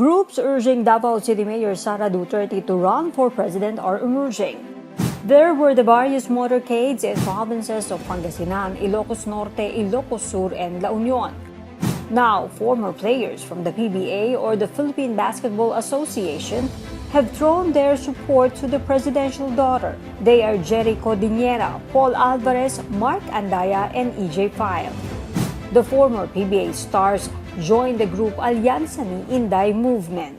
Groups urging Davao City Mayor Sara Duterte to run for president are emerging. There were the various motorcades in provinces of Pangasinan, Ilocos Norte, Ilocos Sur, and La Union. Now, former players from the PBA or the Philippine Basketball Association have thrown their support to the presidential daughter. They are Jerry Codinera, Paul Alvarez, Mark Andaya, and EJ File. The former PBA stars joined the group Alyansa ni Inday movement.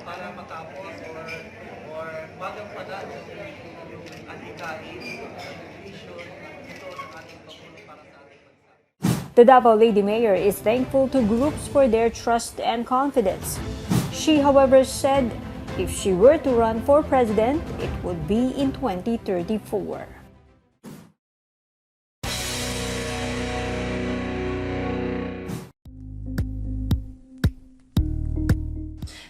Para matapos or bagang padaan yung adhikain, vision, ito ng ating Pangulo para sa ating bansa. The Davao Lady Mayor is thankful to groups for their trust and confidence. She, however, said if she were to run for president, it would be in 2034.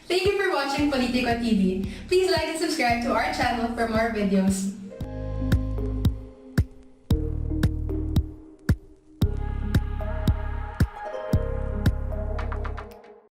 Thank you for watching Politico TV. Please like and subscribe to our channel for more videos.